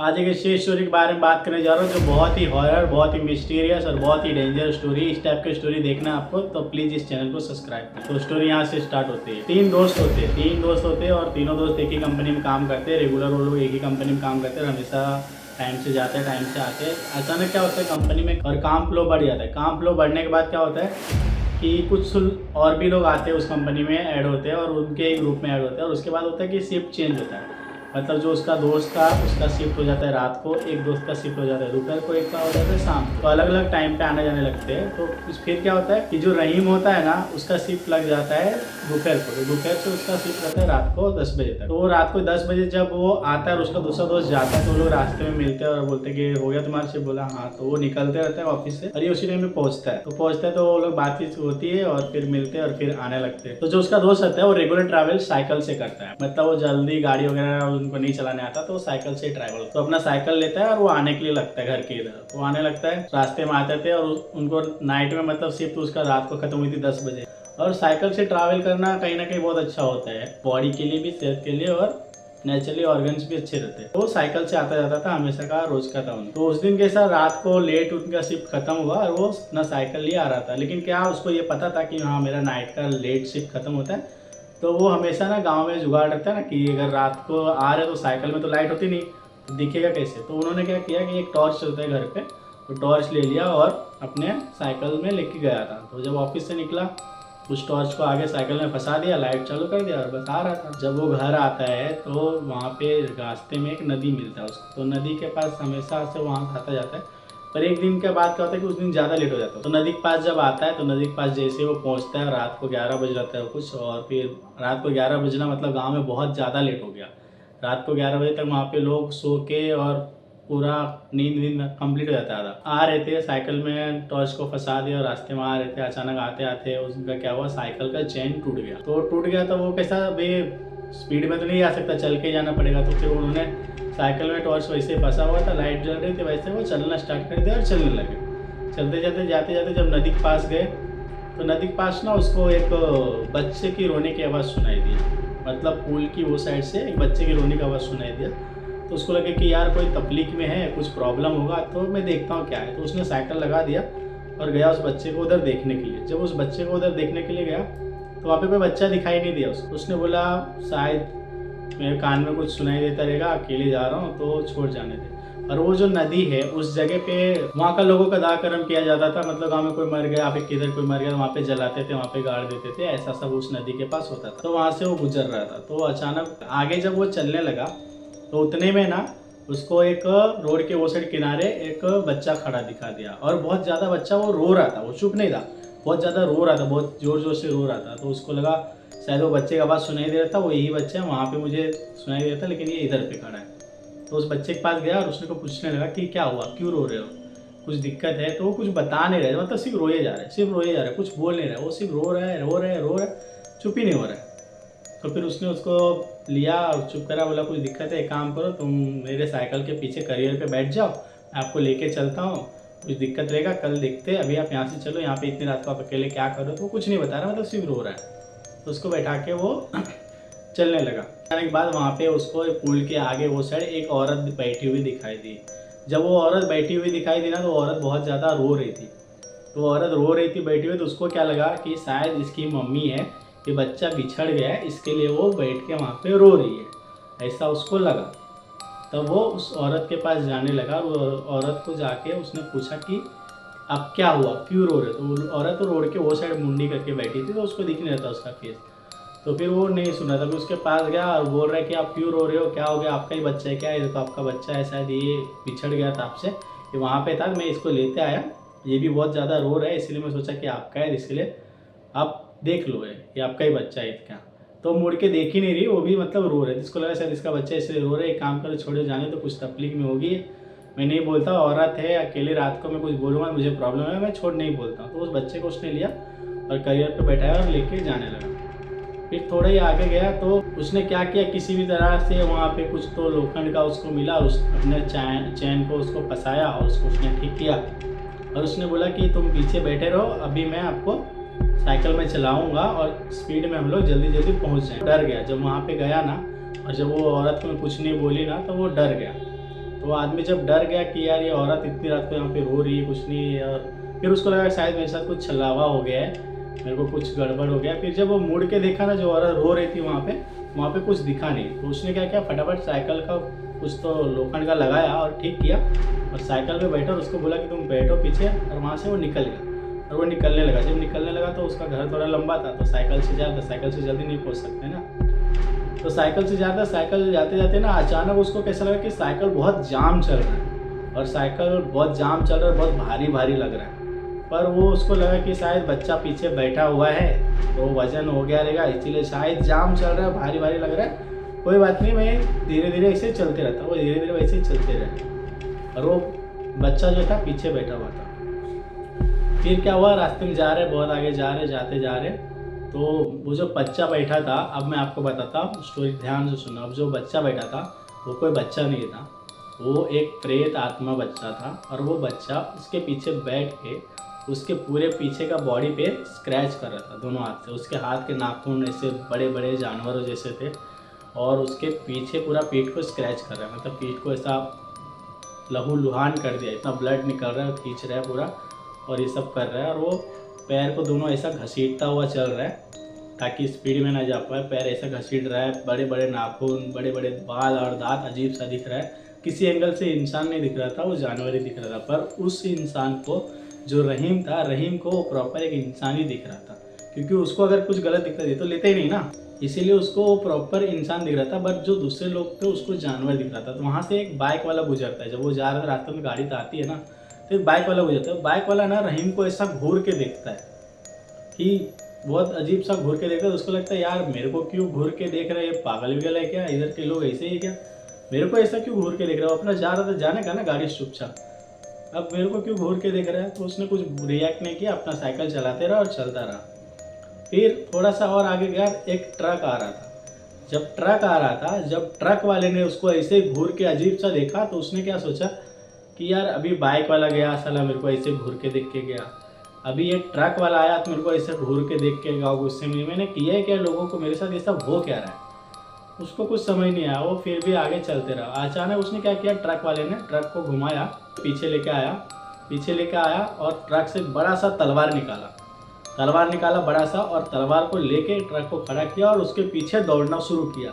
आज एक ऐसी स्टोरी के बारे में बात करने जा रहा हूँ जो बहुत ही हॉरर, बहुत ही मिस्टीरियस और बहुत ही डेंजर स्टोरी। इस टाइप की स्टोरी देखना आपको तो प्लीज इस चैनल को सब्सक्राइब करें। तो स्टोरी यहाँ से स्टार्ट होती है। तीन दोस्त होते हैं और तीनों दोस्त एक ही कंपनी में काम करते हैं। रेगुलर वो लोग एक ही कंपनी में काम करते हैं और हमेशा टाइम से जाते हैं, टाइम से आते हैं। अचानक क्या होता है कंपनी में और काम फ्लो बढ़ जाता है। काम फ्लो बढ़ने के बाद क्या होता है कि कुछ और भी लोग आते हैं उस कंपनी में ऐड होते हैं और उनके ग्रुप में ऐड होते हैं। और उसके बाद होता है कि शिफ्ट चेंज होता है। मतलब जो उसका दोस्त था उसका शिफ्ट हो जाता है रात को, एक दोस्त का शिफ्ट हो जाता है दोपहर को, एक का हो जाता है शाम को। तो अलग अलग टाइम पे आने जाने लगते हैं। तो फिर क्या होता है कि जो रहीम होता है ना उसका शिफ्ट लग जाता है दोपहर को। तो दोपहर से उसका शिफ्ट रहता है रात को 10 बजे तक। तो रात को 10 बजे जब वो आता है और उसका दूसरा दोस्त जाता है तो वो लोग रास्ते में मिलते हैं और बोलते हैं कि हो गया तुम्हारा शिफ्ट। बोला हाँ। तो वो निकलते रहते हैं ऑफिस से और ये उसी टाइम में पहुंचता है। तो वो लोग बातचीत होती है और फिर मिलते हैं और फिर आने लगते हैं। तो जो उसका दोस्त रहता है वो रेगुलर ट्रैवल साइकिल से करता है। मतलब वो जल्दी गाड़ी वगैरह उनको नहीं चलाने आता तो साइकिल से ट्रैवल। तो अपना साइकिल लेता है और वो आने के लिए लगता है घर के इधर। वो आने लगता है, रास्ते में आते थे और उनको नाइट में मतलब शिफ्ट उसका रात को खत्म हुई थी 10 बजे। और साइकिल से ट्रैवल करना कहीं ना कहीं बहुत अच्छा होता है बॉडी के लिए भी, सेहत के लिए, और नेचुरली ऑर्गन्स भी अच्छे रहते हैं। तो साइकिल से आता जाता था, हमेशा का रोज का था। तो उस दिन कैसा रात को लेट उनका शिफ्ट खत्म हुआ और वो अपना साइकिल लिए आ रहा था। लेकिन क्या उसको ये पता था कि हाँ मेरा नाइट का लेट शिफ्ट खत्म होता है। तो वो हमेशा ना गांव में जुगाड़ रखता है ना कि अगर रात को आ रहे तो साइकिल में तो लाइट होती नहीं, तो दिखेगा कैसे। तो उन्होंने क्या किया कि एक टॉर्च होता है घर पे, तो टॉर्च ले लिया और अपने साइकिल में लेके गया था। तो जब ऑफिस से निकला उस टॉर्च को आगे साइकिल में फंसा दिया, लाइट चालू कर दिया और बस आ रहा था। जब वो घर आता है तो वहाँ पे रास्ते में एक नदी मिलता है उसको। तो नदी के पास हमेशा से वहाँ आता जाता है। पर एक दिन के बाद क्या होता है कि उस दिन ज़्यादा लेट हो जाता है। तो नदी के पास जब आता है तो नदी के पास जैसे वो पहुँचता है रात को 11 बज जाता है कुछ। और फिर रात को 11 बजना मतलब गाँव में बहुत ज़्यादा लेट हो गया। रात को 11 बजे तक वहाँ पे लोग सो के और पूरा नींद कंप्लीट हो जाता था। आ रहे थे साइकिल में, टॉर्च को फंसा दिया और रास्ते में आ रहे थे। अचानक आते आते उनका क्या हुआ, साइकिल का चेन टूट गया। तो टूट गया तो वो कैसा भाई स्पीड में तो नहीं आ सकता, चल के जाना पड़ेगा। तो फिर उन्होंने साइकिल में टॉर्च वैसे फंसा हुआ था, लाइट जल रही थी, वैसे वो चलना स्टार्ट कर दिया और चलने लगे। चलते जाते जब नदी के पास गए तो नदी के पास ना उसको एक बच्चे की रोने की आवाज़ सुनाई दी। मतलब पुल की वो साइड से एक बच्चे की रोने की आवाज़ सुनाई दिया। तो उसको लगे कि यार कोई तकलीफ में है, कुछ प्रॉब्लम होगा, तो मैं देखता हूँ क्या है। तो उसने साइकिल लगा दिया और गया उस बच्चे को उधर देखने के लिए। जब उस बच्चे को उधर देखने के लिए गया तो वहाँ पे कोई बच्चा दिखाई नहीं दिया उसको। उसने बोला शायद मेरे कान में कुछ सुनाई देता रहेगा, अकेले जा रहा हूँ तो छोड़ जाने दे। और वो जो नदी है उस जगह पे वहाँ का लोगों का दाह कर्म किया जाता था। मतलब गाँव में कोई मर गया, फिर किधर कोई मर गया, वहाँ पे जलाते थे, वहाँ पे गाड़ देते थे, ऐसा सब उस नदी के पास होता था। तो वहाँ से वो गुजर रहा था। तो अचानक आगे जब वो चलने लगा तो उतने में ना उसको एक रोड के वो साइड किनारे एक बच्चा खड़ा दिखा दिया। और बहुत ज़्यादा बच्चा वो रो रहा था, वो चुप नहीं था, बहुत ज़्यादा रो रहा था, बहुत ज़ोर ज़ोर से रो रहा था। तो उसको लगा शायद वो बच्चे का आवाज़ सुनाई दे रहा था, वो यही बच्चा है, वहाँ पे मुझे सुनाई दे रहा था लेकिन ये इधर पे खड़ा है। तो उस बच्चे के पास गया और उसने को पूछने लगा कि क्या हुआ, क्यों रो रहे हो, कुछ दिक्कत है। तो वो कुछ बता नहीं रहे, मतलब सिर्फ रोए जा रहे, कुछ बोल नहीं रहा, वो सिर्फ रो रहा है, चुप ही नहीं हो रहा है। तो फिर उसने उसको लिया और चुप करा, बोला कुछ दिक्कत है, एक काम करो तुम मेरे साइकिल के पीछे करियर पे बैठ जाओ, मैं आपको लेके चलता हूँ, कुछ दिक्कत रहेगा कल देखते, अभी आप यहाँ से चलो, यहाँ पे इतनी रात को आप अकेले क्या करो। तो वो कुछ नहीं बता रहा, मतलब सिर्फ रो रहा है। तो उसको बैठा के वो चलने लगा। जाने के बाद वहाँ पे उसको पुल के आगे वो साइड एक औरत बैठी हुई दिखाई दी। जब वो औरत बैठी हुई दिखाई दी ना तो औरत बहुत ज़्यादा रो रही थी। तो औरत रो रही थी बैठी हुई, तो उसको क्या लगा कि शायद इसकी मम्मी है, ये बच्चा बिछड़ गया है, इसके लिए वो बैठ के वहाँ पे रो रही है, ऐसा उसको लगा। तब वो उस औरत के पास जाने लगा और औरत को जाके उसने पूछा कि अब क्या हुआ, क्यों रो रहे। तो औरत तो रोड के वो साइड मुंडी करके बैठी थी तो उसको दिख नहीं रहता उसका फेस। तो फिर वो नहीं सुना, तभी उसके पास गया और बोल रहा है कि आप क्यों रो रहे हो, क्या हो गया, आपका ही बच्चा है क्या, ये तो आपका बच्चा है, शायद ये बिछड़ गया था आपसे, ये वहाँ पे था, मैं इसको लेते आया, ये भी बहुत ज़्यादा रो रहा है, इसलिए मैं सोचा कि आपका है, इसलिए आप देख लो है, ये आपका ही बच्चा है क्या। तो मुड़ के देख ही नहीं रही, वो भी मतलब रो रहे थे, इसको लगा शायद इसका बच्चा इसलिए रो रहा है, एक काम करो छोड़े जाने तो कुछ तकलीफ में होगी, मैं नहीं बोलता, औरत है अकेले रात को मैं कुछ बोलूँगा मुझे प्रॉब्लम है, मैं छोड़ नहीं बोलता। तो उस बच्चे को उसने लिया और करियर पर बैठाया और लेके जाने लगा। फिर थोड़ा ही आगे गया तो उसने क्या किया, किसी भी तरह से वहाँ पे कुछ तो लोखंड का उसको मिला, उस अपने चैन को उसको फंसाया और उसको उसने ठीक किया। और उसने बोला कि तुम पीछे बैठे रहो, अभी मैं आपको साइकिल में चलाऊंगा और स्पीड में हम लोग जल्दी जल्दी पहुँच जाएँ। डर गया जब वहाँ पे गया ना, और जब वो औरत में कुछ नहीं बोली ना तो वो डर गया। तो आदमी जब डर गया कि यार ये औरत इतनी रात को यहाँ पे रो रही है, कुछ नहीं है, और फिर उसको लगा शायद मेरे साथ कुछ छलावा हो गया है, मेरे को कुछ गड़बड़ हो गया। फिर जब वो मुड़ के देखा ना, जो औरत रो रही थी वहाँ पे कुछ दिखा नहीं। तो उसने क्या किया, फटाफट साइकिल का कुछ तो लोखंड का लगाया और ठीक किया, और साइकिल पे बैठा और उसको बोला कि तुम बैठो पीछे, और वहाँ से वो निकल गया। और वो निकलने लगा, जब निकलने लगा तो उसका घर थोड़ा लंबा था, तो साइकिल से जल्दी नहीं पहुँच सकते ना, तो साइकिल जाते जाते ना अचानक उसको कैसा लगा कि साइकिल बहुत जाम चल रहा है, और साइकिल बहुत जाम चल रहा है, बहुत भारी भारी लग रहा है। पर वो उसको लगा कि शायद बच्चा पीछे बैठा हुआ है तो वजन हो गया रहेगा, इसीलिए शायद जाम चल रहा है, भारी भारी लग रहा है, कोई बात नहीं, मैं धीरे धीरे ऐसे चलते रहता। वो धीरे धीरे वैसे ही चलते रहे, और वो बच्चा जो था पीछे बैठा हुआ था। फिर क्या हुआ, रास्ते में जा रहे, बहुत आगे जा रहे, जाते जा रहे, तो वो जो बच्चा बैठा था, अब मैं आपको बताता हूँ, स्टोरी ध्यान से सुनो। अब जो बच्चा बैठा था वो कोई बच्चा नहीं था, वो एक प्रेत आत्मा बच्चा था, और वो बच्चा उसके पीछे बैठ के उसके पूरे पीछे का बॉडी पे स्क्रैच कर रहा था दोनों हाथ से। उसके हाथ के नाखून ऐसे बड़े बड़े जानवरों जैसे थे, और उसके पीछे पूरा पीठ को स्क्रैच कर रहा है, मतलब पीठ को ऐसा लहू लुहान कर दिया, इतना ब्लड निकल रहा है, खींच रहा है पूरा, और ये सब कर रहा है। और वो पैर को दोनों ऐसा घसीटता हुआ चल रहा है ताकि स्पीड में ना जा पाए, पैर ऐसा घसीट रहा है, बड़े बड़े नाखून, बड़े बड़े बाल और दांत, अजीब सा दिख रहा है। किसी एंगल से इंसान नहीं दिख रहा था, वो जानवर ही दिख रहा था। पर उस इंसान को, जो रहीम था, रहीम को वो प्रॉपर एक इंसान ही दिख रहा था, क्योंकि उसको अगर कुछ गलत दिखता है तो लेते ही नहीं ना, इसीलिए उसको वो प्रॉपर इंसान दिख रहा था। बट जो दूसरे लोग थे उसको जानवर दिख रहा था। तो वहाँ से एक बाइक वाला गुजरता है, जब वो जा रहा था, रास्ते में गाड़ी तो आती है ना, तो एक बाइक वाला गुजरता है। बाइक वाला ना रहीम को ऐसा घूर के देखता है कि बहुत अजीब सा घूर के देखता है, तो उसको लगता है यार मेरे को क्यों घूर के देख रहा है, ये पागल विगल है क्या, इधर के लोग ऐसे ही क्या, मेरे को ऐसा क्यों घूर के देख रहा है, अपना जा रहा था, जाने का ना गाड़ी चुपचाप, अब मेरे को क्यों घूर के देख रहा है। तो उसने कुछ रिएक्ट नहीं किया, अपना साइकिल चलाते रहा और चलता रहा। फिर थोड़ा सा और आगे गया, एक ट्रक आ रहा था। जब ट्रक वाले ने उसको ऐसे घूर के अजीब सा देखा, तो उसने क्या सोचा कि यार अभी बाइक वाला गया, साला मेरे को ऐसे घूर के देख के गया, अभी ये ट्रक वाला आया तो मेरे को ऐसे घूर के देख के गया, गुस्से में मैंने किया है क्या लोगों को, मेरे साथ ये सब हो क्या रहा है। उसको कुछ समझ नहीं आया, वो फिर भी आगे चलते रहा। अचानक उसने क्या किया, ट्रक वाले ने ट्रक को घुमाया, पीछे लेके आया और ट्रक से बड़ा सा तलवार निकाला बड़ा सा, और तलवार को लेके ट्रक को खड़ा किया और उसके पीछे दौड़ना शुरू किया।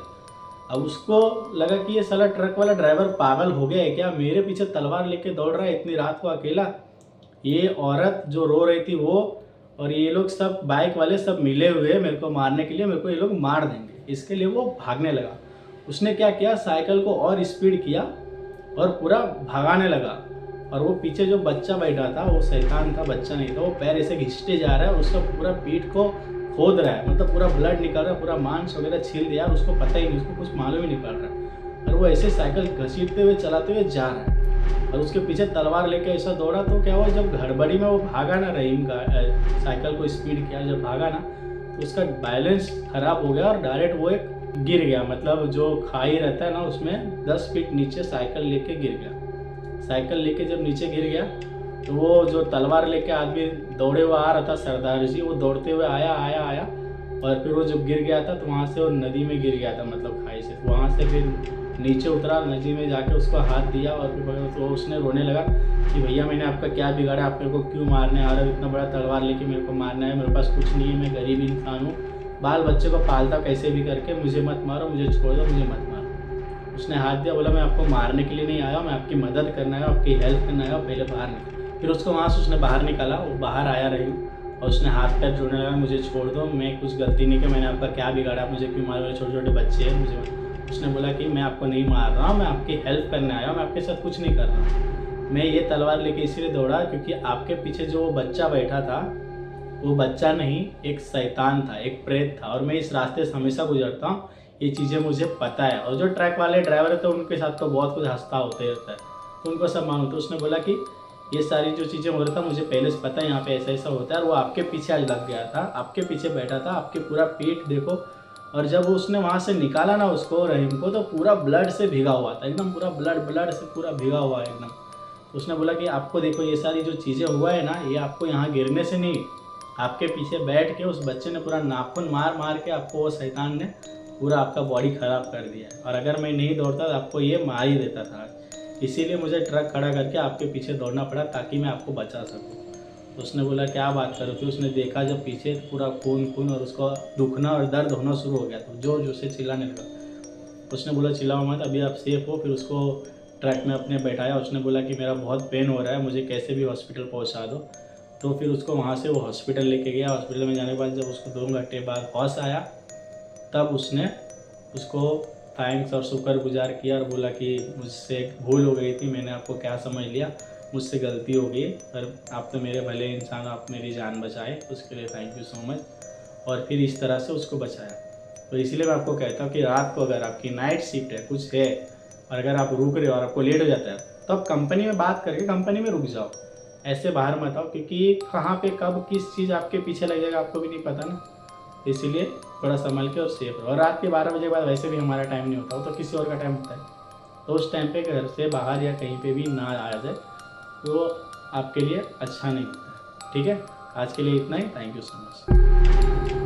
अब उसको लगा कि ये साला ट्रक वाला ड्राइवर पागल हो गया है क्या, मेरे पीछे तलवार लेके दौड़ रहा है इतनी रात को अकेला। ये औरत जो रो रही थी वो, और ये लोग सब बाइक वाले सब मिले हुए मेरे को मारने के लिए, मेरे को ये लोग मार देंगे, इसके लिए वो भागने लगा। उसने क्या किया, साइकिल को और स्पीड किया और पूरा भागाने लगा। और वो पीछे जो बच्चा बैठा था, वो शैतान था, बच्चा नहीं था, वो पैर ऐसे घिसते जा रहा है, उसका पूरा पीठ को खोद रहा है, मतलब पूरा ब्लड निकल रहा है, पूरा मांस वगैरह छील दिया, और उसको पता ही नहीं, उसको कुछ मालूम ही नहीं पड़ रहा है। और वो ऐसे साइकिल घसीटते हुए चलाते हुए जा रहा है, और उसके पीछे तलवार लेके ऐसा दौड़ा। तो क्या हुआ, जब गड़बड़ी में वो भागा ना, रहीम का साइकिल को स्पीड किया, जब भागा ना, तो उसका बैलेंस खराब हो गया और डायरेक्ट वो एक गिर गया, मतलब जो खाई रहता है ना उसमें 10 फीट नीचे साइकिल लेके गिर गया। साइकिल लेके जब नीचे गिर गया, तो वो जो तलवार लेके आदमी दौड़े हुए आ रहा था, सरदार जी, वो दौड़ते हुए आया, और फिर वो जब गिर गया था तो वहाँ से वो नदी में गिर गया था, मतलब खाई से। तो वहाँ से फिर नीचे उतरा, नदी में जाके उसको हाथ दिया, और फिर तो उसने रोने लगा कि भैया मैंने आपका क्या बिगाड़ा, आप मेरे को क्यों मारने आ रहे हो, इतना बड़ा तलवार लेके मेरे को मारना है, मेरे पास कुछ नहीं है, मैं गरीब इंसान हूँ, बाल बच्चे को पालता कैसे भी करके, मुझे मत मारो, मुझे छोड़ दो, मुझे मत मारो। उसने हाथ दिया, बोला मैं आपको मारने के लिए नहीं आया, मैं आपकी मदद करना है, आपकी हेल्प करना है, पहले बाहर निकल। फिर उसको वहाँ से उसने बाहर निकाला, वो बाहर आया रही, और उसने हाथ पैर जोड़ने लगा, मुझे छोड़ दो, मैं कुछ गलती नहीं की, मैंने आपका क्या बिगाड़ा, मुझे क्यों मार रहे हो, छोटे छोटे बच्चे हैं मुझे। उसने बोला कि मैं आपको नहीं मार रहा हूँ, मैं आपकी हेल्प करने आया हूँ, मैं आपके साथ कुछ नहीं कर रहा हूँ, मैं ये तलवार लेके इसीलिए दौड़ा क्योंकि आपके पीछे जो वो बच्चा बैठा था, वो बच्चा नहीं, एक शैतान था, एक प्रेत था, और मैं इस रास्ते से हमेशा गुजरता हूँ, ये चीज़ें मुझे पता है। और जो ट्रैक वाले ड्राइवर है तो उनके साथ तो बहुत कुछ हंसता होते रहता है, तो उनको सब मालूम। तो उसने बोला कि ये सारी जो चीज़ें हो रहा था मुझे पहले से पता है, यहाँ पे ऐसा ऐसा होता है, और वो आपके पीछे आज लग गया था, आपके पीछे बैठा था, आपके पूरा पीठ देखो। और जब उसने वहाँ से निकाला ना उसको, रहीम को, तो पूरा ब्लड से भिगा हुआ था, एकदम पूरा ब्लड से पूरा भिगा हुआ है एकदम। तो उसने बोला कि आपको देखो ये सारी जो चीज़ें हुआ है ना, ये आपको यहाँ गिरने से नहीं, आपके पीछे बैठ के उस बच्चे ने पूरा नाखून मार के आपको, वो शैतान ने पूरा आपका बॉडी ख़राब कर दिया है, और अगर मैं नहीं दौड़ता तो आपको ये मार ही देता था। इसीलिए मुझे ट्रक खड़ा करके आपके पीछे दौड़ना पड़ा ताकि मैं आपको बचा सकूँ। तो उसने बोला क्या बात करो, फिर उसने देखा जब पीछे तो पूरा खून और उसको दुखना और दर्द होना शुरू हो गया, तो जोर से चिल्लाने लगा। उसने बोला चिल्लाओ मत, अभी आप सेफ हो। फिर उसको ट्रक में अपने बैठाया। उसने बोला कि मेरा बहुत पेन हो रहा है, मुझे कैसे भी हॉस्पिटल पहुंचा दो। तो फिर उसको वहाँ से वो हॉस्पिटल लेके गया। हॉस्पिटल में जाने के बाद जब उसको 2 घंटे बाद होश आया, तब उसने उसको थैंक्स और शुक्रगुजार किया और बोला कि मुझसे एक भूल हो गई थी, मैंने आपको क्या समझ लिया, मुझसे गलती हो गई, पर आप तो मेरे भले इंसान, आप मेरी जान बचाए, उसके लिए थैंक यू सो मच। और फिर इस तरह से उसको बचाया। तो इसलिए मैं आपको कहता हूँ कि रात को अगर आपकी नाइट शिफ्ट है, कुछ है, और अगर आप रुक रहे हो और आपको लेट हो जाता है, तो आप कंपनी में बात करके कंपनी में रुक जाओ, ऐसे बाहर मत आओ, क्योंकि कहाँ पे कब किस चीज़ आपके पीछे लग जाएगा आपको भी नहीं पता ना। इसीलिए थोड़ा संभल के और सेफ रहो। और रात के 12 बजे के बाद वैसे भी हमारा टाइम नहीं होता, वो तो किसी और का टाइम होता है। तो उस टाइम पे घर से बाहर या कहीं पे भी ना आया जाए, तो आपके लिए अच्छा नहीं होता है। ठीक है, आज के लिए इतना ही। Thank you so much.